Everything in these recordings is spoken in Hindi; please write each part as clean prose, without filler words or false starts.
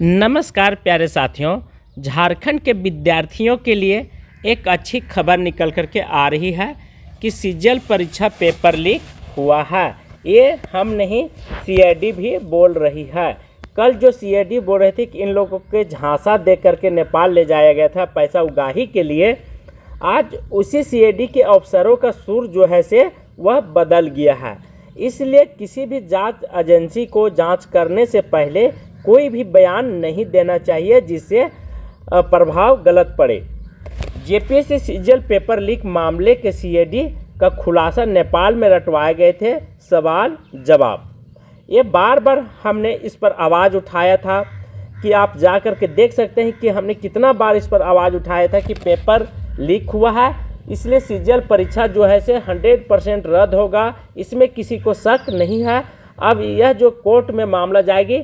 नमस्कार प्यारे साथियों। झारखंड के विद्यार्थियों के लिए एक अच्छी खबर निकल कर के आ रही है कि सीजीएल परीक्षा पेपर लीक हुआ है। ये हम नहीं, सीआईडी भी बोल रही है। कल जो सीआईडी बोल रहे थे कि इन लोगों के झांसा दे करके नेपाल ले जाया गया था पैसा उगाही के लिए, आज उसी सीआईडी के अफसरों का सुर जो है से वह बदल गया है। इसलिए किसी भी जांच एजेंसी को जांच करने से पहले कोई भी बयान नहीं देना चाहिए जिससे प्रभाव गलत पड़े। जेपीएससी सीजीएल पेपर लीक मामले के सीआईडी का खुलासा नेपाल में रटवाए गए थे सवाल जवाब। ये बार बार हमने इस पर आवाज़ उठाया था कि आप जा कर के देख सकते हैं कि हमने कितना बार इस पर आवाज़ उठाया था कि पेपर लीक हुआ है, इसलिए सीजीएल परीक्षा जो है से 100% रद्द होगा, इसमें किसी को शक नहीं है। अब यह जो कोर्ट में मामला जाएगी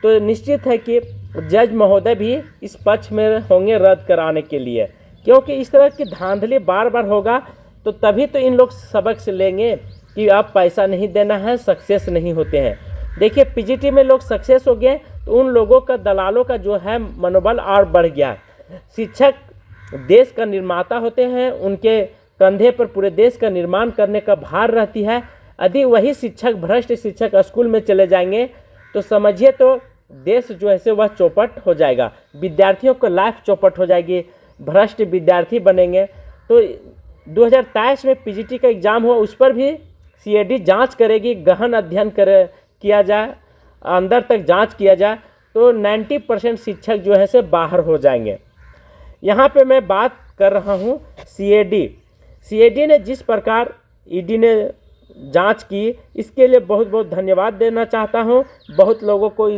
तो निश्चित है कि जज महोदय भी इस पक्ष में होंगे रद्द कराने के लिए, क्योंकि इस तरह की धांधली बार बार होगा तो तभी तो इन लोग सबक से लेंगे कि अब पैसा नहीं देना है, सक्सेस नहीं होते हैं। देखिए पीजीटी में लोग सक्सेस हो गए तो उन लोगों का दलालों का जो है मनोबल और बढ़ गया। शिक्षक देश का निर्माता होते हैं, उनके कंधे पर पूरे देश का निर्माण करने का भार रहती है। यदि वही शिक्षक भ्रष्ट शिक्षक स्कूल में चले जाएंगे तो समझिए तो देश जो है से वह चौपट हो जाएगा, विद्यार्थियों को लाइफ चौपट हो जाएगी, भ्रष्ट विद्यार्थी बनेंगे। तो 2023 में पीजीटी का एग्ज़ाम हुआ, उस पर भी सीआईडी जांच करेगी, गहन अध्ययन किया जाए, अंदर तक जांच किया जाए तो 90% शिक्षक जो है से बाहर हो जाएंगे। यहाँ पे मैं बात कर रहा हूँ सीआईडी ने जिस प्रकार ईडी ने जांच की, इसके लिए बहुत बहुत धन्यवाद देना चाहता हूँ। बहुत लोगों को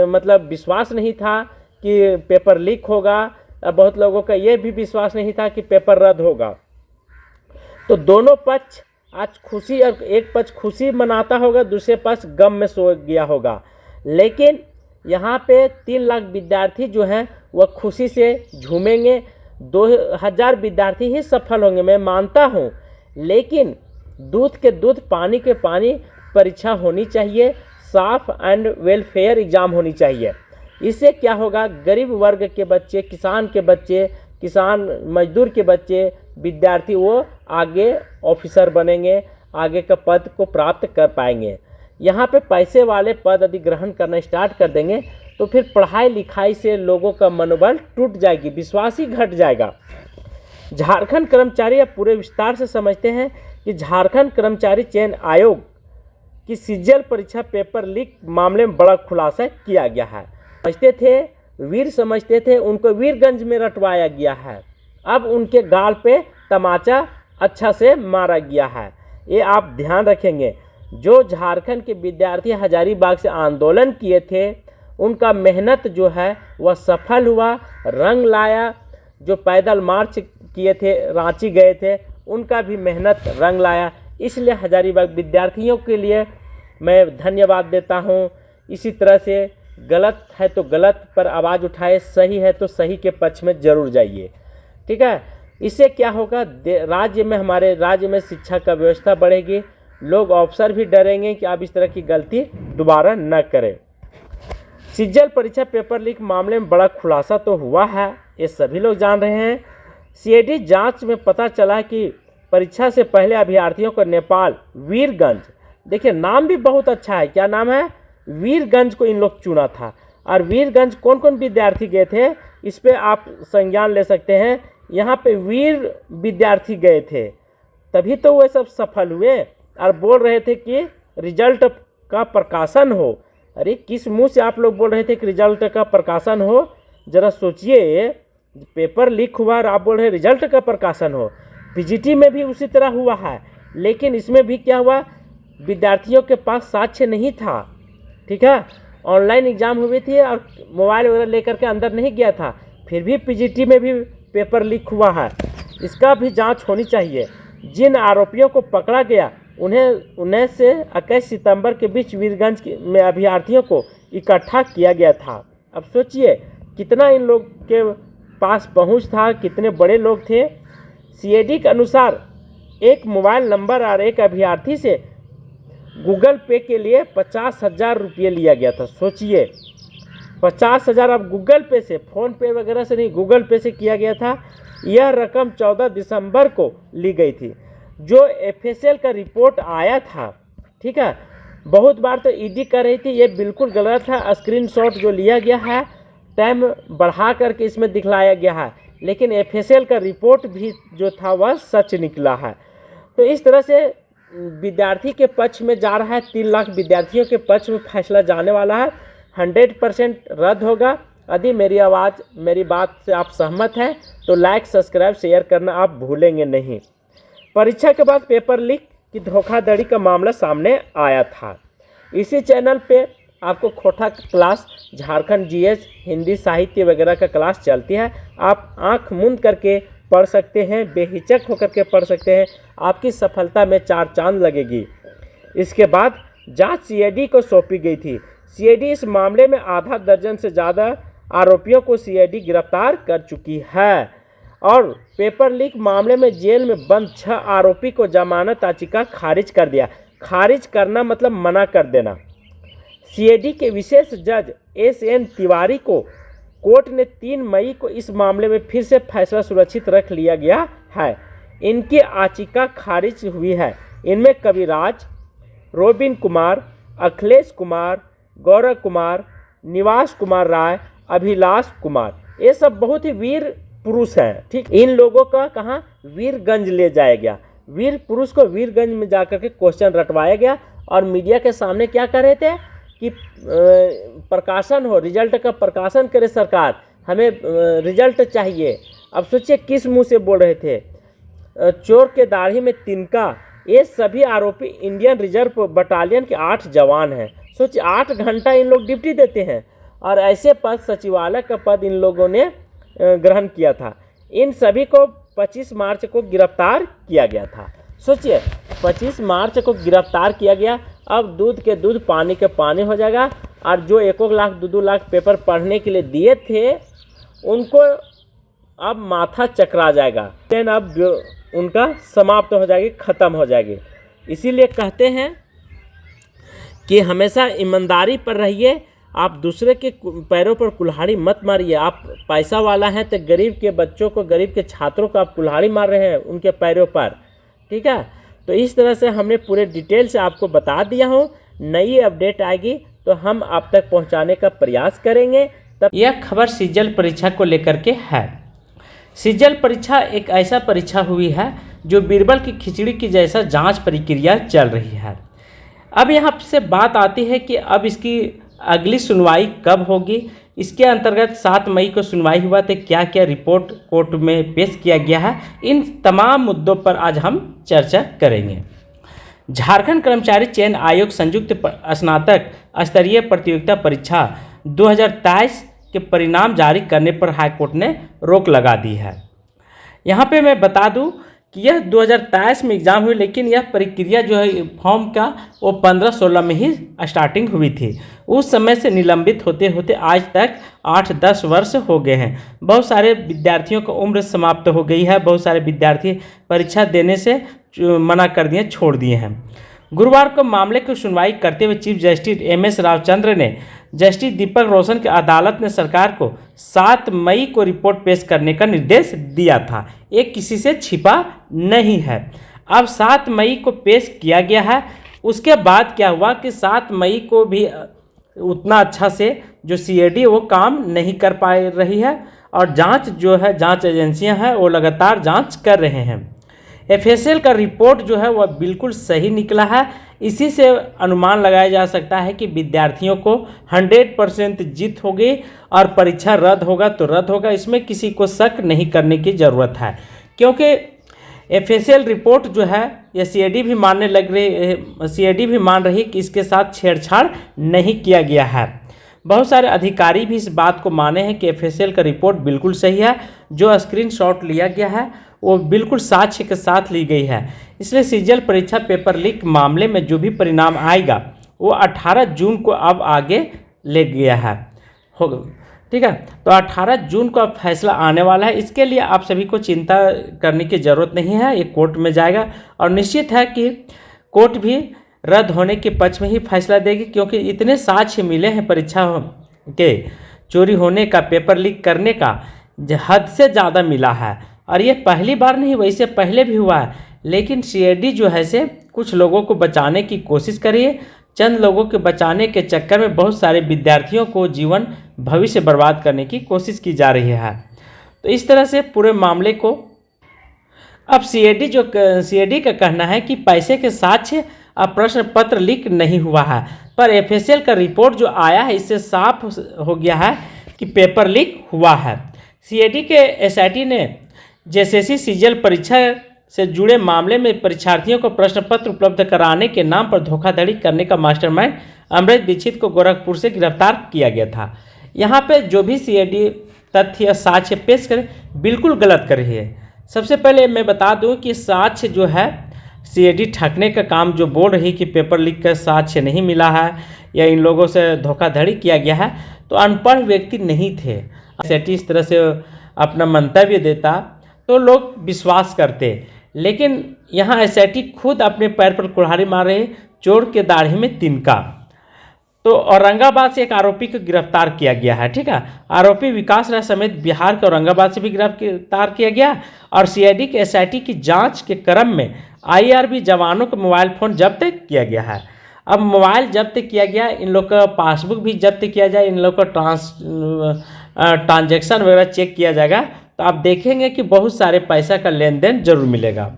मतलब विश्वास नहीं था कि पेपर लीक होगा, बहुत लोगों का ये भी विश्वास नहीं था कि पेपर रद्द होगा। तो दोनों पक्ष आज खुशी, और एक पक्ष खुशी मनाता होगा, दूसरे पक्ष गम में सो गया होगा। लेकिन यहाँ पे 3 लाख विद्यार्थी जो हैं वह खुशी से झूमेंगे, 2000 विद्यार्थी ही सफल होंगे, मैं मानता हूँ। लेकिन दूध के दूध पानी के पानी परीक्षा होनी चाहिए, साफ एंड वेलफेयर एग्ज़ाम होनी चाहिए। इससे क्या होगा, गरीब वर्ग के बच्चे, किसान मजदूर के बच्चे, विद्यार्थी वो आगे ऑफिसर बनेंगे, आगे का पद को प्राप्त कर पाएंगे। यहाँ पे पैसे वाले पद यदि ग्रहण करना स्टार्ट कर देंगे तो फिर पढ़ाई लिखाई से लोगों का मनोबल टूट जाएगी, विश्वास ही घट जाएगा। झारखंड कर्मचारी अब पूरे विस्तार से समझते हैं कि झारखंड कर्मचारी चयन आयोग की सीजीएल परीक्षा पेपर लीक मामले में बड़ा खुलासा किया गया है। समझते थे उनको वीरगंज में रटवाया गया है, अब उनके गाल पे तमाचा अच्छा से मारा गया है। ये आप ध्यान रखेंगे। जो झारखंड के विद्यार्थी हजारीबाग से आंदोलन किए थे उनका मेहनत जो है वह सफल हुआ, रंग लाया। जो पैदल मार्च किए थे, रांची गए थे, उनका भी मेहनत रंग लाया। इसलिए हजारीबाग विद्यार्थियों के लिए मैं धन्यवाद देता हूं। इसी तरह से गलत है तो गलत पर आवाज़ उठाए, सही है तो सही के पक्ष में ज़रूर जाइए, ठीक है। इससे क्या होगा, हमारे राज्य में शिक्षा का व्यवस्था बढ़ेगी, लोग अफसर भी डरेंगे कि आप इस तरह की गलती दोबारा न करें। सीजीएल परीक्षा पेपर लीक मामले में बड़ा खुलासा तो हुआ है, ये सभी लोग जान रहे हैं। सीआईडी जांच में पता चला कि परीक्षा से पहले अभ्यर्थियों को नेपाल वीरगंज, देखिए नाम भी बहुत अच्छा है, क्या नाम है, वीरगंज को इन लोग चुना था। और वीरगंज कौन कौन विद्यार्थी गए थे इस पे आप संज्ञान ले सकते हैं। यहाँ पे वीर विद्यार्थी गए थे, तभी तो वे सब सफल हुए और बोल रहे थे कि रिजल्ट का प्रकाशन हो। अरे किस मुंह से आप लोग बोल रहे थे कि रिजल्ट का प्रकाशन हो, ज़रा सोचिए। पेपर लीक हुआ और आप बोल रहे रिजल्ट का प्रकाशन हो। पीजीटी में भी उसी तरह हुआ है, लेकिन इसमें भी क्या हुआ, विद्यार्थियों के पास साक्ष्य नहीं था, ठीक है। ऑनलाइन एग्ज़ाम हुई थी और मोबाइल वगैरह लेकर के अंदर नहीं गया था, फिर भी पीजीटी में भी पेपर लीक हुआ है। इसका भी जांच होनी चाहिए। जिन आरोपियों को पकड़ा गया उन्हें 19 से 21 सितंबर के बीच वीरगंज में अभ्यर्थियों को इकट्ठा किया गया था। अब सोचिए कितना इन लोग के पास पहुंच था, कितने बड़े लोग थे। सीआईडी के अनुसार एक मोबाइल नंबर और एक अभ्यर्थी से गूगल पे के लिए 50,000 रुपये लिया गया था। सोचिए 50,000 अब गूगल पे से, फ़ोन पे वगैरह से नहीं, गूगल पे से किया गया था। यह रकम 14 दिसंबर को ली गई थी। जो एफएसएल का रिपोर्ट आया था, ठीक है, बहुत बार तो ईडी कर रही थी, ये बिल्कुल गलत है। स्क्रीनशॉट जो लिया गया है, टाइम बढ़ा करके इसमें दिखलाया गया है, लेकिन एफएसएल का रिपोर्ट भी जो था वह सच निकला है। तो इस तरह से विद्यार्थी के पक्ष में जा रहा है, 3 लाख विद्यार्थियों के पक्ष में फैसला जाने वाला है। 100% रद्द होगा। यदि मेरी बात से आप सहमत हैं तो लाइक, सब्सक्राइब, शेयर करना आप भूलेंगे नहीं। परीक्षा के बाद पेपर लीक की धोखाधड़ी का मामला सामने आया था। इसी चैनल पे आपको खोटा क्लास, झारखंड जीएस, हिंदी साहित्य वगैरह का क्लास चलती है। आप आंख मूंद करके पढ़ सकते हैं, बेहिचक होकर के पढ़ सकते हैं। आपकी सफलता में 4 चांद लगेगी। इसके बाद जांच सीआईडी को सौंपी गई थी। सीआईडी इस मामले में आधा दर्जन से ज़्यादा आरोपियों को सीआईडी गिरफ्तार कर चुकी है और पेपर लीक मामले में जेल में बंद 6 आरोपी को जमानत याचिका खारिज कर दिया। खारिज करना मतलब मना कर देना। सीआईडी के विशेष जज एसएन तिवारी को कोर्ट ने 3 मई को इस मामले में फिर से फैसला सुरक्षित रख लिया गया है। इनकी याचिका खारिज हुई है। इनमें कविराज, रोबिन कुमार, अखिलेश कुमार, गौरव कुमार, निवास कुमार राय, अभिलाष कुमार, ये सब बहुत ही वीर पुरुष हैं। ठीक, इन लोगों का कहाँ वीरगंज ले जाया गया। वीर पुरुष को वीरगंज में जाकर के क्वेश्चन रटवाया गया और मीडिया के सामने क्या कर रहे थे कि प्रकाशन हो, रिजल्ट का प्रकाशन करे सरकार, हमें रिजल्ट चाहिए। अब सोचिए किस मुंह से बोल रहे थे। चोर के दाढ़ी में तिनका, ये सभी आरोपी इंडियन रिजर्व बटालियन के 8 जवान हैं। सोचिए 8 घंटा इन लोग ड्यूटी देते हैं और ऐसे पद, सचिवालय का पद इन लोगों ने ग्रहण किया था। इन सभी को 25 मार्च को गिरफ्तार किया गया था। सोचिए 25 मार्च को गिरफ्तार किया गया। अब दूध के दूध, पानी के पानी हो जाएगा और जो 1 लाख 2 लाख पेपर पढ़ने के लिए दिए थे उनको अब माथा चकरा जाएगा। लेकिन अब उनका समाप्त हो जाएगी, ख़त्म हो जाएगी। इसीलिए कहते हैं कि हमेशा ईमानदारी पर रहिए। आप दूसरे के पैरों पर कुल्हाड़ी मत मारिए। आप पैसा वाला हैं तो गरीब के बच्चों को, गरीब के छात्रों को आप कुल्हाड़ी मार रहे हैं उनके पैरों पर। ठीक है, तो इस तरह से हमने पूरे डिटेल से आपको बता दिया हूँ। नई अपडेट आएगी तो हम आप तक पहुँचाने का प्रयास करेंगे। तब यह खबर सीजल परीक्षा को लेकर के है। सीजल परीक्षा एक ऐसा परीक्षा हुई है जो बीरबल की खिचड़ी की जैसा जाँच प्रक्रिया चल रही है। अब यहाँ से बात आती है कि अब इसकी अगली सुनवाई कब होगी। इसके अंतर्गत 7 मई को सुनवाई हुआ तो क्या क्या रिपोर्ट कोर्ट में पेश किया गया है, इन तमाम मुद्दों पर आज हम चर्चा करेंगे। झारखंड कर्मचारी चयन आयोग संयुक्त स्नातक स्तरीय प्रतियोगिता परीक्षा 2023 के परिणाम जारी करने पर हाईकोर्ट ने रोक लगा दी है। यहाँ पे मैं बता दूँ कि यह 2023 में एग्ज़ाम हुई, लेकिन यह प्रक्रिया जो है फॉर्म का वो 15-16 में ही स्टार्टिंग हुई थी। उस समय से निलंबित होते होते आज तक 8-10 वर्ष हो गए हैं। बहुत सारे विद्यार्थियों का उम्र समाप्त हो गई है। बहुत सारे विद्यार्थी परीक्षा देने से मना कर दिए, छोड़ दिए हैं। गुरुवार को मामले की सुनवाई करते हुए चीफ जस्टिस MS रामचंद्र ने जस्टिस दीपक रोशन की अदालत ने सरकार को 7 मई को रिपोर्ट पेश करने का निर्देश दिया था। ये किसी से छिपा नहीं है। अब 7 मई को पेश किया गया है। उसके बाद क्या हुआ कि 7 मई को भी उतना अच्छा से जो सीआईडी वो काम नहीं कर पा रही है और जांच जो है, जांच एजेंसियां हैं वो लगातार जांच कर रहे हैं। एफएसएल का रिपोर्ट जो है वह बिल्कुल सही निकला है। इसी से अनुमान लगाया जा सकता है कि विद्यार्थियों को 100% जीत होगी और परीक्षा रद्द होगा तो रद्द होगा। इसमें किसी को शक नहीं करने की ज़रूरत है, क्योंकि एफएसएल रिपोर्ट जो है ये सीआईडी भी मानने लग रही, सीआईडी भी मान रही कि इसके साथ छेड़छाड़ नहीं किया गया है। बहुत सारे अधिकारी भी इस बात को माने हैं कि एफएसएल का रिपोर्ट बिल्कुल सही है। जो स्क्रीनशॉट लिया गया है वो बिल्कुल साक्ष्य के साथ ली गई है। इसलिए सीजल परीक्षा पेपर लीक मामले में जो भी परिणाम आएगा वो 18 जून को अब आगे ले गया है, होगा। ठीक है, तो 18 जून को अब फैसला आने वाला है। इसके लिए आप सभी को चिंता करने की ज़रूरत नहीं है। ये कोर्ट में जाएगा और निश्चित है कि कोर्ट भी रद्द होने के पक्ष में ही फैसला देगी, क्योंकि इतने साक्ष्य मिले हैं परीक्षा के चोरी होने का, पेपर लीक करने का हद से ज़्यादा मिला है। और ये पहली बार नहीं, वैसे पहले भी हुआ है, लेकिन सीआईडी जो है से कुछ लोगों को बचाने की कोशिश करी है। चंद लोगों के बचाने के चक्कर में बहुत सारे विद्यार्थियों को जीवन भविष्य बर्बाद करने की कोशिश की जा रही है। तो इस तरह से पूरे मामले को अब सीआईडी का कहना है कि पैसे के साक्ष्य अब प्रश्न पत्र लीक नहीं हुआ है, पर एफएसएल का रिपोर्ट जो आया है इससे साफ हो गया है कि पेपर लीक हुआ है। सीआईडी के एसआईटी ने जेएसएससी सीजीएल परीक्षा से जुड़े मामले में परीक्षार्थियों को प्रश्न पत्र उपलब्ध कराने के नाम पर धोखाधड़ी करने का मास्टरमाइंड अमृत दीक्षित को गोरखपुर से गिरफ्तार किया गया था। यहाँ पे जो भी सीआईडी तथ्य साक्ष्य पेश करे बिल्कुल गलत कर रही है। सबसे पहले मैं बता दूं कि साक्ष्य जो है सीआईडी ठगने का काम जो बोल रही कि पेपर लीक का साक्ष्य नहीं मिला है या इन लोगों से धोखाधड़ी किया गया है, तो अनपढ़ व्यक्ति नहीं थे। सीआईडी इस तरह से अपना मंतव्य देता तो लोग विश्वास करते, लेकिन यहाँ एसआईटी खुद अपने पैर पर कुल्हाड़ी मार रहे, चोर के दाढ़ी में तिनका। तो औरंगाबाद से एक आरोपी को गिरफ्तार किया गया है, ठीक है। आरोपी विकास राय समेत बिहार के औरंगाबाद से भी गिरफ्तार किया गया। और सीआईडी के एसआईटी की जांच के क्रम में आईआरबी जवानों का मोबाइल फ़ोन जब्त किया गया है। अब मोबाइल जब्त किया गया, इन लोग का पासबुक भी जब्त किया जाए, इन लोग का ट्रांजैक्शन वगैरह चेक किया जाएगा, तो आप देखेंगे कि बहुत सारे पैसा का लेन देन जरूर मिलेगा।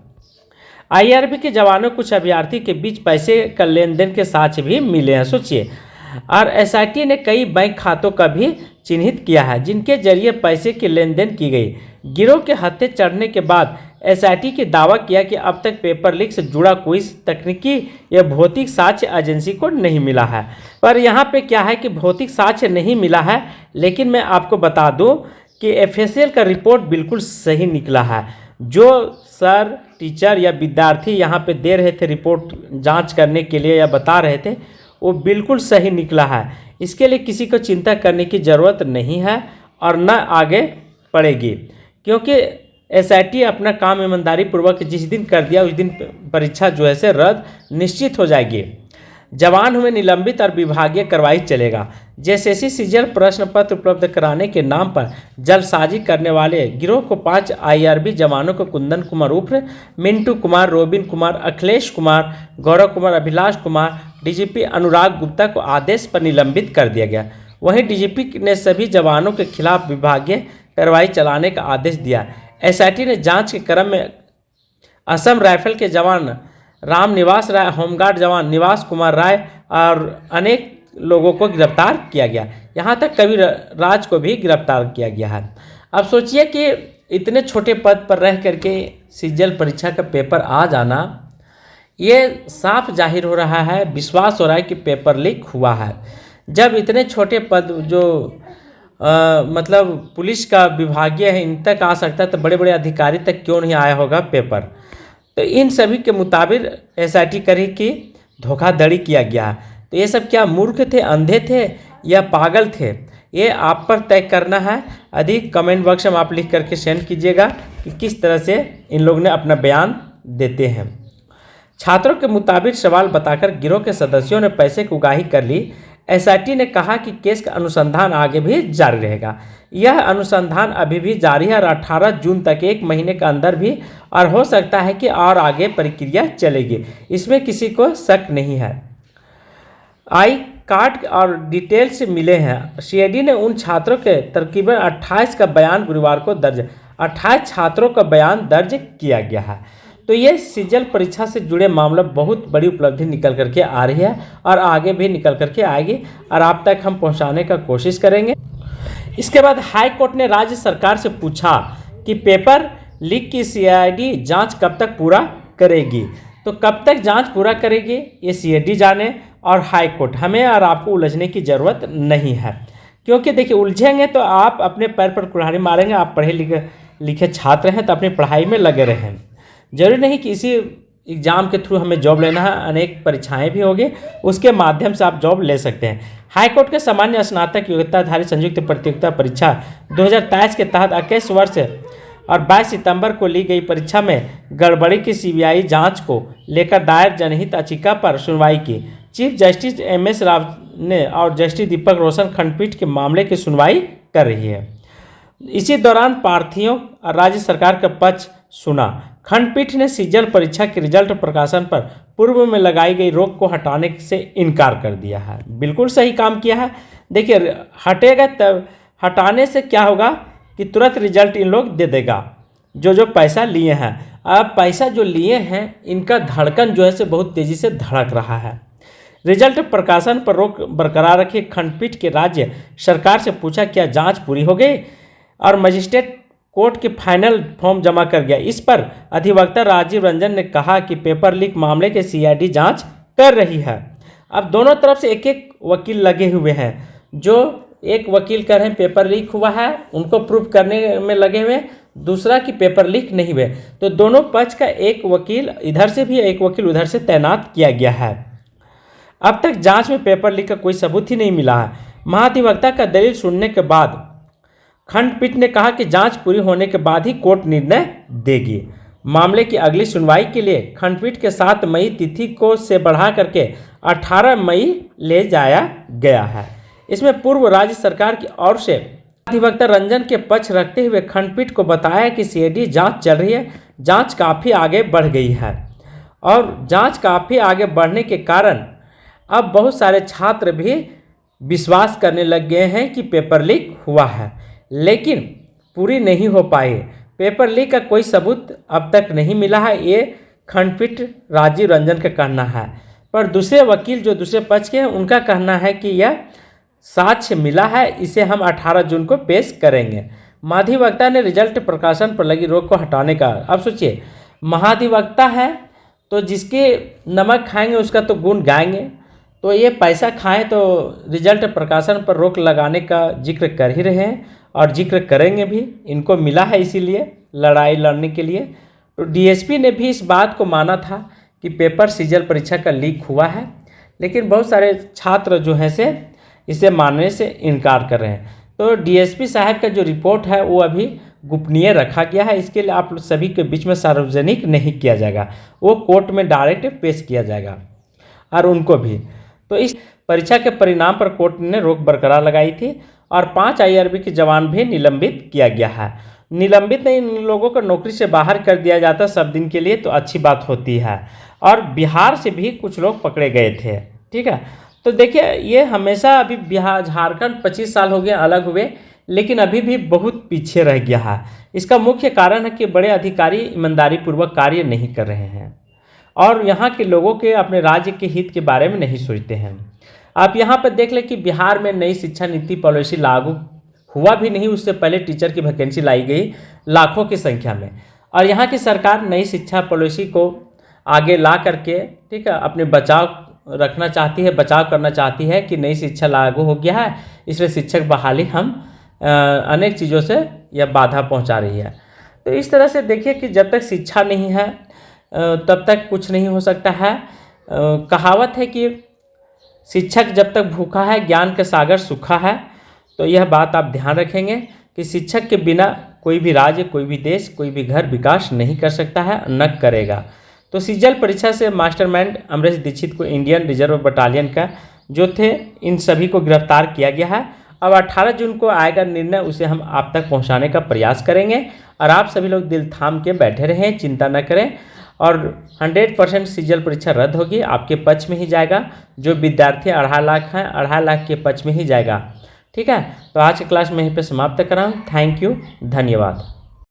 आईआरबी के जवानों कुछ अभ्यर्थी के बीच पैसे का लेन देन के साक्ष्य भी मिले हैं, सोचिए। और एसआईटी ने कई बैंक खातों का भी चिन्हित किया है जिनके जरिए पैसे की लेन देन की गई। गिरोह के हत्थे चढ़ने के बाद एसआईटी की दावा किया कि अब तक पेपर लीक से जुड़ा कोई तकनीकी या भौतिक साक्ष्य एजेंसी को नहीं मिला है। पर यहाँ पे क्या है कि भौतिक साक्ष्य नहीं मिला है, लेकिन मैं आपको बता दूँ कि एफएसएल का रिपोर्ट बिल्कुल सही निकला है। जो सर, टीचर या विद्यार्थी यहाँ पे दे रहे थे रिपोर्ट जांच करने के लिए या बता रहे थे, वो बिल्कुल सही निकला है। इसके लिए किसी को चिंता करने की ज़रूरत नहीं है और न आगे पड़ेगी, क्योंकि एसआईटी अपना काम ईमानदारी पूर्वक जिस दिन कर दिया उस दिन परीक्षा जो है से रद्द निश्चित हो जाएगी। जवान हुए निलंबित और विभागीय कार्रवाई चलेगा। जेएसएससी सीजीएल प्रश्न पत्र उपलब्ध कराने के नाम पर जलसाजी करने वाले गिरोह को 5 आईआरबी जवानों को कुंदन कुमार उर्फ मिंटू कुमार, रोबिन कुमार, अखिलेश कुमार, गौरव कुमार, अभिलाष कुमार, डीजीपी अनुराग गुप्ता को आदेश पर निलंबित कर दिया गया। वहीं डीजीपी ने सभी जवानों के खिलाफ विभागीय कार्रवाई चलाने का आदेश दिया। एसआईटी ने जांच के क्रम में असम राइफल के जवान राम निवास राय, होमगार्ड जवान निवास कुमार राय और अनेक लोगों को गिरफ्तार किया गया। यहाँ तक कबीर राज को भी गिरफ्तार किया गया है। अब सोचिए कि इतने छोटे पद पर रह करके सीजीएल परीक्षा का पेपर आ जाना, ये साफ जाहिर हो रहा है, विश्वास हो रहा है कि पेपर लीक हुआ है। जब इतने छोटे पद जो मतलब पुलिस का विभागीय है, इन तक आ सकता है, तो बड़े बड़े अधिकारी तक क्यों नहीं आया होगा पेपर। तो इन सभी के मुताबिक एसआईटी करी कि धोखाधड़ी किया गया। तो ये सब क्या मूर्ख थे, अंधे थे या पागल थे, ये आप पर तय करना है। अधिक कमेंट बॉक्स में आप लिख करके सेंड कीजिएगा कि किस तरह से इन लोग ने अपना बयान देते हैं। छात्रों के मुताबिक सवाल बताकर गिरोह के सदस्यों ने पैसे की उगाही कर ली। एसआईटी ने कहा कि केस का अनुसंधान आगे भी जारी रहेगा। यह अनुसंधान अभी भी जारी है और 18 जून तक, 1 महीने के अंदर भी, और हो सकता है कि और आगे प्रक्रिया चलेगी, इसमें किसी को शक नहीं है। आई कार्ड और डिटेल्स मिले हैं। सीआईडी ने उन छात्रों के तकरीबन 28 का बयान गुरुवार को 28 छात्रों का बयान दर्ज किया गया है। तो ये सीजीएल परीक्षा से जुड़े मामला बहुत बड़ी उपलब्धि निकल करके आ रही है और आगे भी निकल करके आएगी और आप तक हम पहुंचाने का कोशिश करेंगे। इसके बाद हाई कोर्ट ने राज्य सरकार से पूछा कि पेपर लीक की सीआईडी जांच कब तक पूरा करेगी। तो कब तक जांच पूरा करेगी ये सीआईडी जाने और हाई कोर्ट, हमें और आपको उलझने की ज़रूरत नहीं है। क्योंकि देखिए, उलझेंगे तो आप अपने पैर पर कुल्हाड़ी मारेंगे। आप पढ़े लिखे छात्र हैं तो अपनी पढ़ाई में लगे रहें। जरूरी नहीं कि इसी एग्ज़ाम के थ्रू हमें जॉब लेना है, अनेक परीक्षाएं भी होगी, उसके माध्यम से आप जॉब ले सकते हैं। हाईकोर्ट के सामान्य स्नातक योग्यताधारी संयुक्त प्रतियोगिता परीक्षा 2023 के तहत 21 वर्ष और 22 सितंबर को ली गई परीक्षा में गड़बड़ी की सीबीआई जांच को लेकर दायर जनहित याचिका पर सुनवाई की। Chief justice MS. राव ने और जस्टिस दीपक रोशन खंडपीठ के मामले की सुनवाई कर रही है। इसी दौरान प्रार्थियों और राज्य सरकार का पक्ष सुना। खंडपीठ ने सीजल परीक्षा के रिजल्ट प्रकाशन पर पूर्व में लगाई गई रोक को हटाने से इनकार कर दिया है। बिल्कुल सही काम किया है। देखिए, हटेगा तब, हटाने से क्या होगा कि तुरंत रिजल्ट इन लोग दे देगा जो पैसा लिए हैं। अब पैसा जो लिए हैं इनका धड़कन जो है से बहुत तेज़ी से धड़क रहा है। रिजल्ट प्रकाशन पर रोक बरकरार रखी खंडपीठ के राज्य सरकार से पूछा क्या जांच पूरी हो गई, और मजिस्ट्रेट कोर्ट के फाइनल फॉर्म जमा कर गया। इस पर अधिवक्ता राजीव रंजन ने कहा कि पेपर लीक मामले के सीआईडी जांच कर रही है। अब दोनों तरफ से एक एक वकील लगे हुए हैं। जो एक वकील कह रहे हैं पेपर लीक हुआ है, उनको प्रूफ करने में लगे हुए, दूसरा कि पेपर लीक नहीं हुए। तो दोनों पक्ष का एक वकील इधर से भी एक वकील उधर से तैनात किया गया है। अब तक जांच में पेपर लीक का कोई सबूत ही नहीं मिला है। महाधिवक्ता का दलील सुनने के बाद खंडपीठ ने कहा कि जांच पूरी होने के बाद ही कोर्ट निर्णय देगी। मामले की अगली सुनवाई के लिए खंडपीठ के 7 मई तिथि को से बढ़ा करके 18 मई ले जाया गया है। इसमें पूर्व राज्य सरकार की ओर से अधिवक्ता रंजन के पक्ष रखते हुए खंडपीठ को बताया कि सीआईडी जांच चल रही है, जांच काफ़ी आगे बढ़ गई है और जांच काफ़ी आगे बढ़ने के कारण अब बहुत सारे छात्र भी विश्वास करने लग गए हैं कि पेपर लीक हुआ है, लेकिन पूरी नहीं हो पाई। पेपर लीक का कोई सबूत अब तक नहीं मिला है, ये खंडपीठ राजीव रंजन का कहना है। पर दूसरे वकील जो दूसरे पक्ष के हैं उनका कहना है कि यह साक्ष्य मिला है, इसे हम 18 जून को पेश करेंगे। महाधिवक्ता ने रिजल्ट प्रकाशन पर लगी रोक को हटाने का, अब सोचिए महाधिवक्ता है तो जिसके नमक खाएंगे उसका तो गुण गाएंगे, तो ये पैसा खाएं तो रिजल्ट प्रकाशन पर रोक लगाने का जिक्र कर ही रहे हैं और जिक्र करेंगे भी। इनको मिला है इसीलिए लड़ाई लड़ने के लिए। तो डीएसपी ने भी इस बात को माना था कि पेपर सीजल परीक्षा का लीक हुआ है, लेकिन बहुत सारे छात्र जो हैं से इसे मानने से इनकार कर रहे हैं। तो डीएसपी साहब का जो रिपोर्ट है वो अभी गोपनीय रखा गया है, इसके लिए आप सभी के बीच में सार्वजनिक नहीं किया जाएगा, वो कोर्ट में डायरेक्ट पेश किया जाएगा और उनको भी। तो इस परीक्षा के परिणाम पर कोर्ट ने रोक बरकरार लगाई थी और 5 IRB के जवान भी निलंबित किया गया है। निलंबित नहीं, इन लोगों को नौकरी से बाहर कर दिया जाता सब दिन के लिए, तो अच्छी बात होती है। और बिहार से भी कुछ लोग पकड़े गए थे, ठीक है। तो देखिए, ये हमेशा अभी बिहार झारखंड 25 साल हो गए अलग हुए, लेकिन अभी भी बहुत पीछे रह गया है। इसका मुख्य कारण है कि बड़े अधिकारी ईमानदारी पूर्वक कार्य नहीं कर रहे हैं और यहाँ के लोगों के अपने राज्य के हित के बारे में नहीं सोचते हैं। आप यहाँ पर देख लें कि बिहार में नई शिक्षा नीति पॉलिसी लागू हुआ भी नहीं, उससे पहले टीचर की वैकेंसी लाई गई लाखों की संख्या में, और यहाँ की सरकार नई शिक्षा पॉलिसी को आगे ला करके, ठीक है, अपने बचाव रखना चाहती है, बचाव करना चाहती है कि नई शिक्षा लागू हो गया है, इसलिए शिक्षक बहाली हम अनेक चीज़ों से यह बाधा पहुँचा रही है। तो इस तरह से देखिए कि जब तक शिक्षा नहीं है तब तक कुछ नहीं हो सकता है। कहावत है कि शिक्षक जब तक भूखा है ज्ञान का सागर सूखा है। तो यह बात आप ध्यान रखेंगे कि शिक्षक के बिना कोई भी राज्य, कोई भी देश, कोई भी घर विकास नहीं कर सकता है, न करेगा। तो सीजल परीक्षा से मास्टरमाइंड अमरेश दीक्षित को इंडियन रिजर्व बटालियन का जो थे इन सभी को गिरफ्तार किया गया है। अब 18 जून को आएगा निर्णय, उसे हम आप तक पहुंचाने का प्रयास करेंगे और आप सभी लोग दिल थाम के बैठे रहें, चिंता न करें और 100% सीजल परीक्षा रद्द होगी, आपके पक्ष में ही जाएगा। जो विद्यार्थी 2.5 लाख हैं, 2.5 लाख के पक्ष में ही जाएगा, ठीक है। तो आज की क्लास में यहीं पे समाप्त कर रहा हूँ। थैंक यू, धन्यवाद।